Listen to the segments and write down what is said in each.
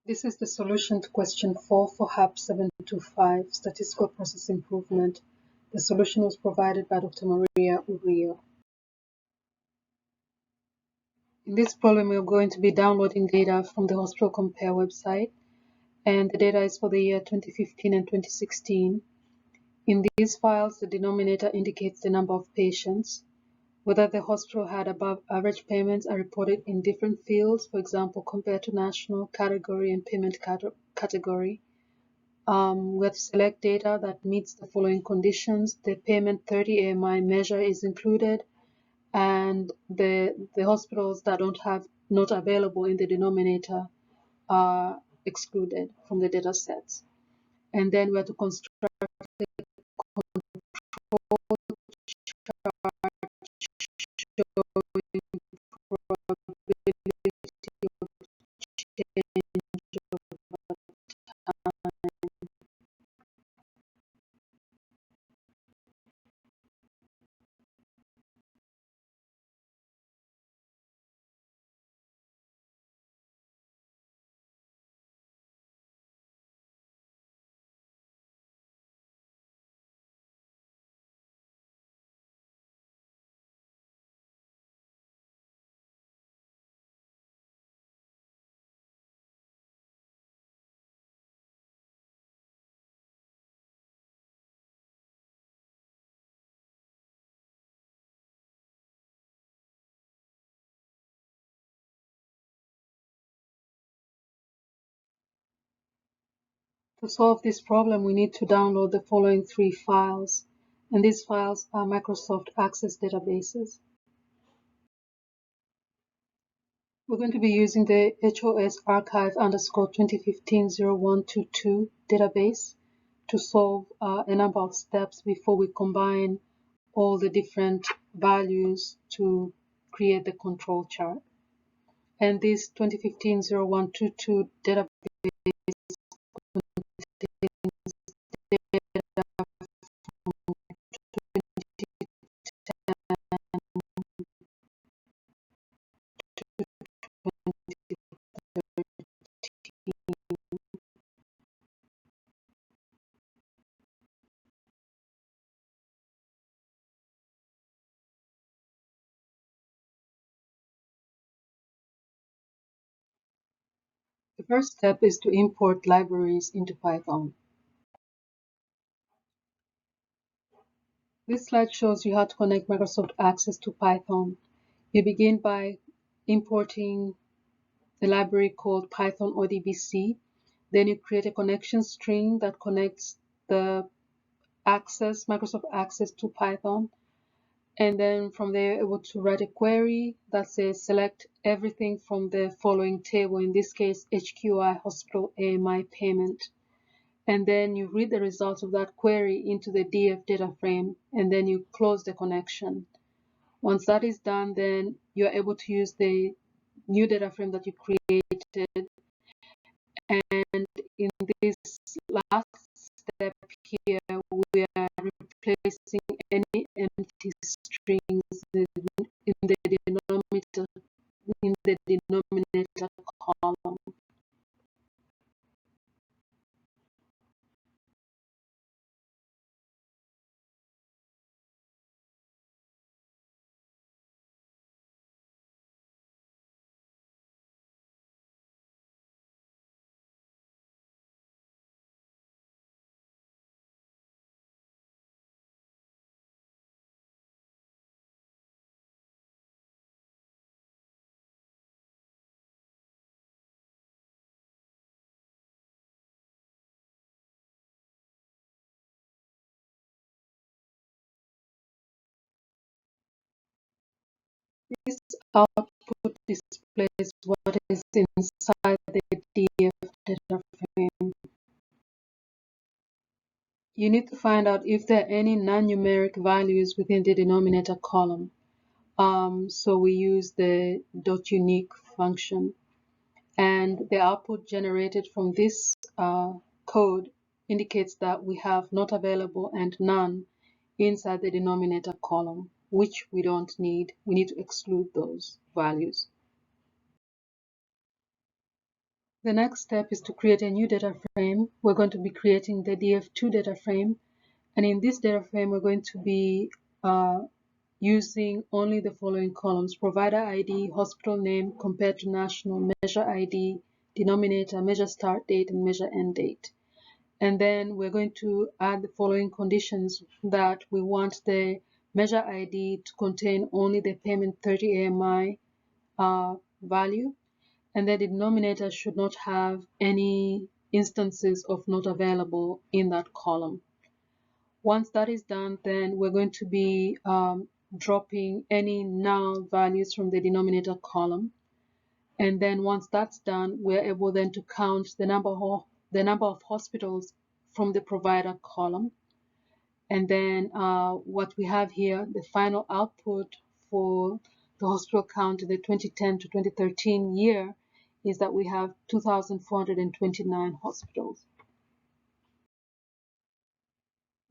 This is the solution to question 4 for HAP 725, Statistical Process Improvement. The solution was provided by Dr. Maria Uriel. In this problem, we're going to be downloading data from the Hospital Compare website, and the data is for the year 2015 and 2016. In these files, the denominator indicates the number of patients. Whether the hospital had above average payments are reported in different fields, for example, compared to national, category, and payment category. We have to select data that meets the following conditions. The payment 30 AMI measure is included, and the hospitals that don't have not available in the denominator are excluded from the data sets. And then we have to construct a control chart showing probability of change over time. To solve this problem, we need to download the following 3 files, and these files are Microsoft Access databases. We're going to be using the HOS archive _2015-0122 database to solve a number of steps before we combine all the different values to create the control chart. And this 2015-0122 database The first step is to import libraries into Python. This slide shows you how to connect Microsoft Access to Python. You begin by importing the library called Python ODBC. Then you create a connection string that connects the Microsoft Access to Python. And then from there, you're able to write a query that says select everything from the following table, in this case, HQI Hospital AMI payment. And then you read the results of that query into the DF data frame, and then you close the connection. Once that is done, then you're able to use the new data frame that you created. And in this last step here, we are replacing any empty strings in the denominator column. This output displays what is inside the DF data frame. You need to find out if there are any non-numeric values within the denominator column. So we use the .unique function. And the output generated from this code indicates that we have not available and none inside the denominator column, which we don't need. We need to exclude those values. The next step is to create a new data frame. We're going to be creating the DF2 data frame. And in this data frame, we're going to be using only the following columns: provider ID, hospital name, compared to national, measure ID, denominator, measure start date, and measure end date. And then we're going to add the following conditions: that we want the measure ID to contain only the payment 30 AMI value, and then the denominator should not have any instances of not available in that column. Once that is done, then we're going to be dropping any null values from the denominator column. And then once that's done, we're able then to count the number of hospitals from the provider column. And then what we have here, the final output for the hospital count in the 2010 to 2013 year, is that we have 2,429 hospitals.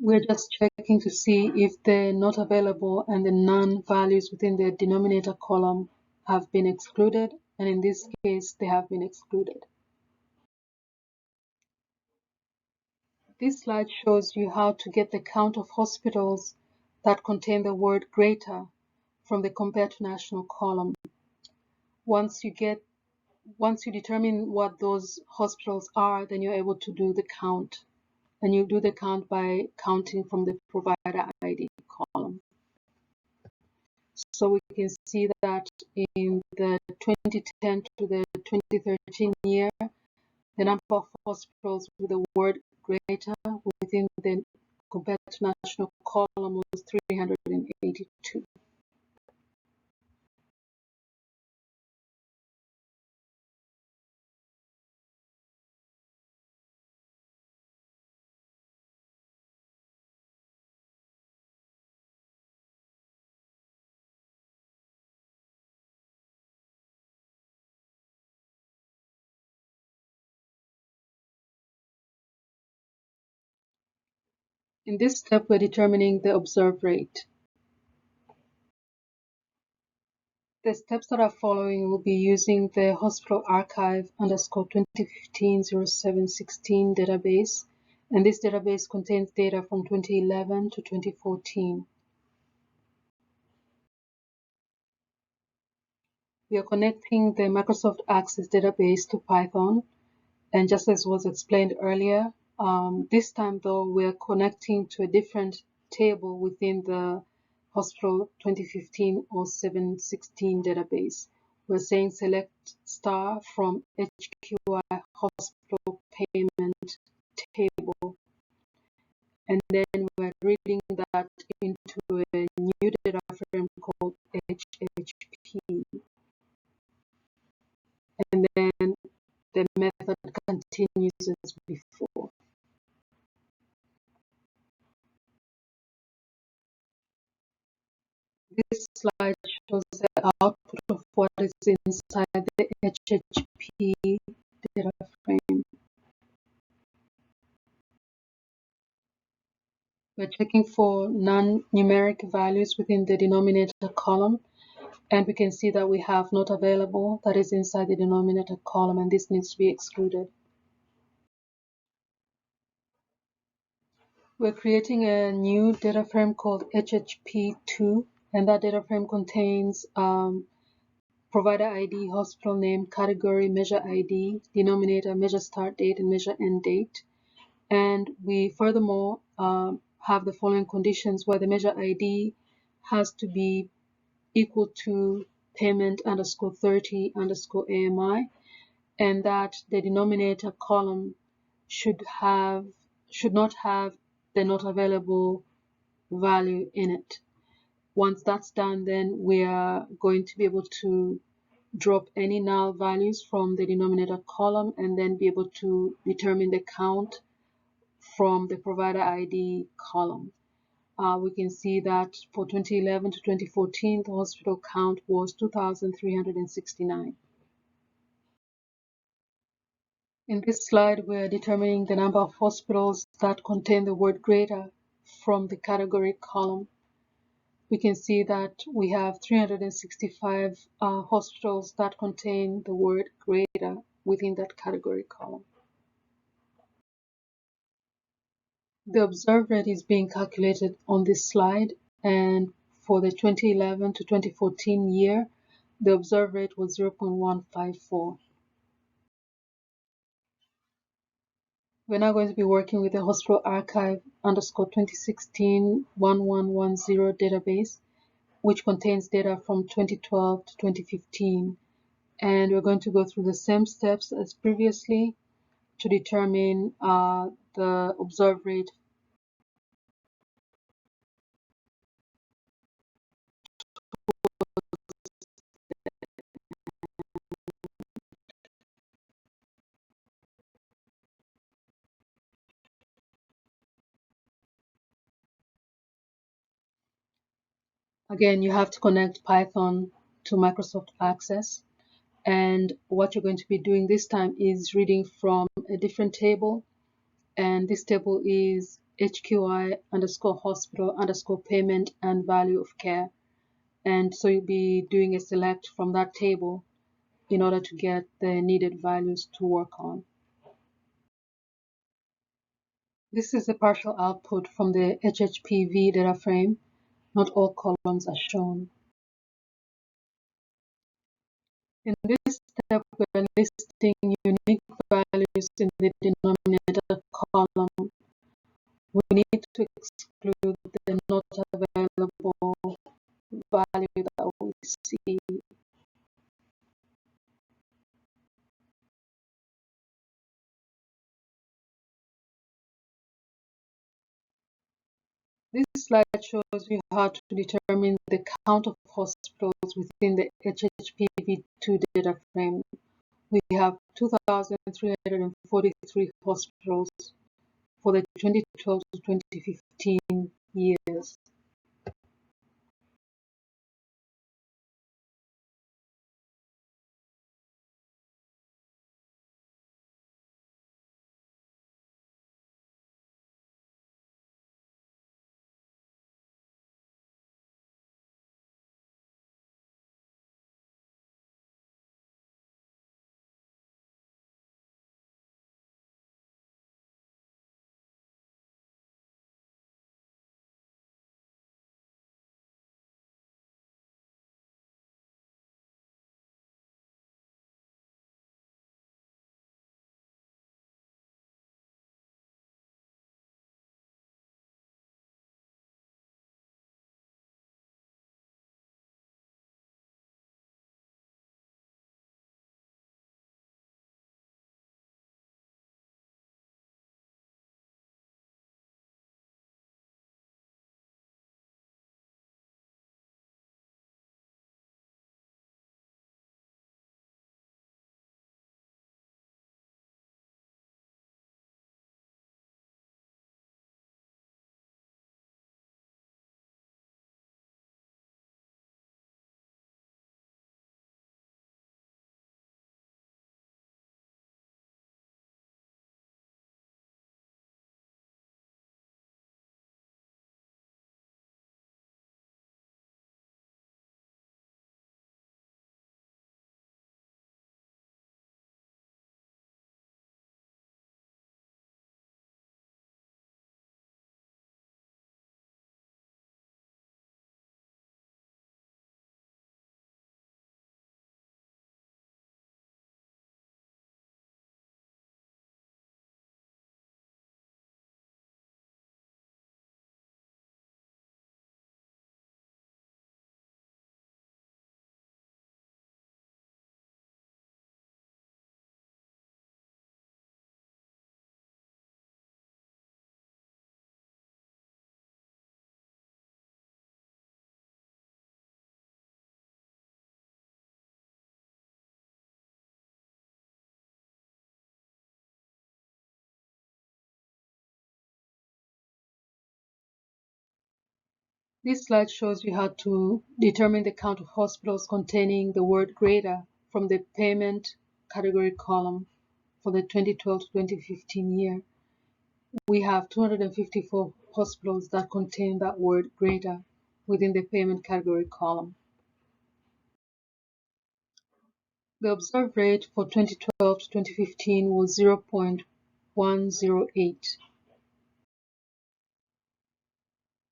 We're just checking to see if the not available and the none values within the denominator column have been excluded, and in this case, they have been excluded. This slide shows you how to get the count of hospitals that contain the word greater from the compared to national column. Once you determine what those hospitals are, then you're able to do the count. And you do the count by counting from the provider ID column. So we can see that in the 2010 to the 2013 year, the number of hospitals with the word greater within the compared to national column was 382. In this step, we're determining the observed rate. The steps that are following will be using the hospital archive _ 2015-07-16 database, and this database contains data from 2011 to 2014. We are connecting the Microsoft Access database to Python, and just as was explained earlier, this time though we are connecting to a different table within the Hospital 2015-07-16 database. We're saying select star from HQI Hospital Payment Table, and then we're reading that into a new data frame called HHP. And then the method continues as before. This slide shows the output of what is inside the HHP data frame. We're checking for non-numeric values within the denominator column, and we can see that we have not available that is inside the denominator column, and this needs to be excluded. We're creating a new data frame called HHP2, and that data frame contains provider ID, hospital name, category, measure ID, denominator, measure start date, and measure end date. And we furthermore have the following conditions where the measure ID has to be equal to payment _ 30 _ AMI, and that the denominator column should not have the not available value in it. Once that's done, then we are going to be able to drop any null values from the denominator column and then be able to determine the count from the provider ID column. We can see that for 2011 to 2014, the hospital count was 2,369. In this slide, we're determining the number of hospitals that contain the word greater from the category column. We can see that we have 365 hospitals that contain the word greater within that category column. The observed rate is being calculated on this slide, and for the 2011 to 2014 year, the observed rate was 0.154. We're now going to be working with the hospital archive underscore 2016-1110 database, which contains data from 2012 to 2015. And we're going to go through the same steps as previously to determine the observed rate. Again, you have to connect Python to Microsoft Access. And what you're going to be doing this time is reading from a different table. And this table is HQI underscore hospital underscore payment and value of care. And so you'll be doing a select from that table in order to get the needed values to work on. This is the partial output from the HHPV data frame. Not all columns are shown. In this step, we are listing unique values in the denominator column. We need to exclude the not available value that we see. This slide shows you how to determine the count of hospitals within the HHPV2 data frame. We have 2,343 hospitals for the 2012 to 2015 years. This slide shows you how to determine the count of hospitals containing the word greater from the payment category column for the 2012 to 2015 year. We have 254 hospitals that contain that word greater within the payment category column. The observed rate for 2012 to 2015 was 0.108.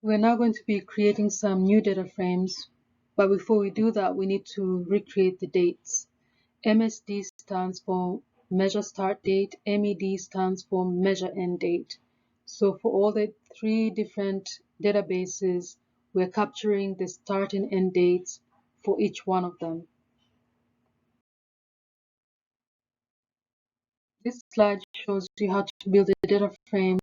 We're now going to be creating some new data frames, but before we do that, we need to recreate the dates. MSD stands for measure start date, MED stands for measure end date. So for all the three different databases, we're capturing the start and end dates for each one of them. This slide shows you how to build a data frame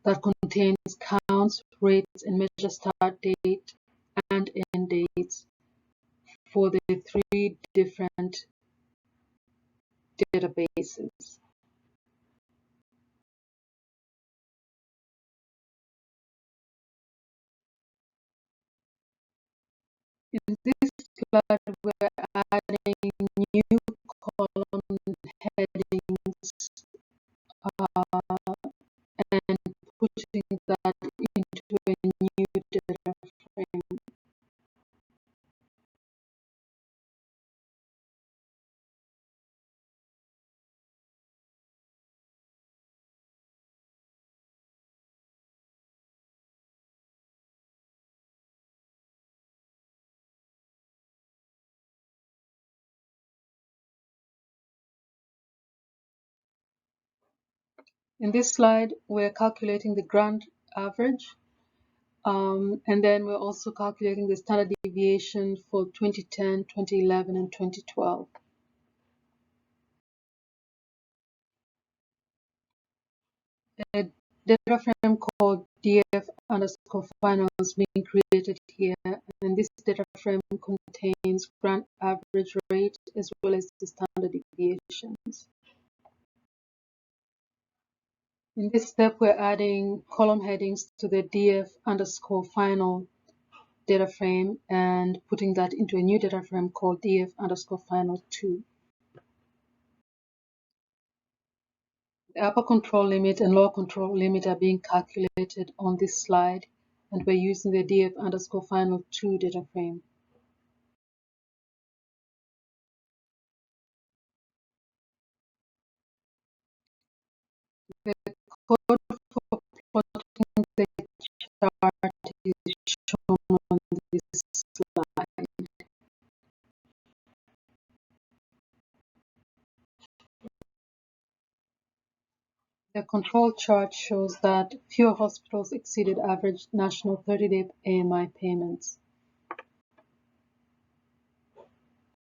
that contains counts, rates, and measure start date and end dates for the three different databases. In this slide, we're adding new column headings and putting that into a new data frame. In this slide, we're calculating the grand average, and then we're also calculating the standard deviation for 2010, 2011, and 2012. A data frame called DF underscore final is being created here, and this data frame contains grand average rate as well as the standard deviations. In this step, we're adding column headings to the DF underscore final data frame and putting that into a new data frame called DF underscore final 2. The upper control limit and lower control limit are being calculated on this slide, and we're using the DF underscore final 2 data frame. The code for plotting the chart is shown on this slide. The control chart shows that fewer hospitals exceeded average national 30-day AMI payments.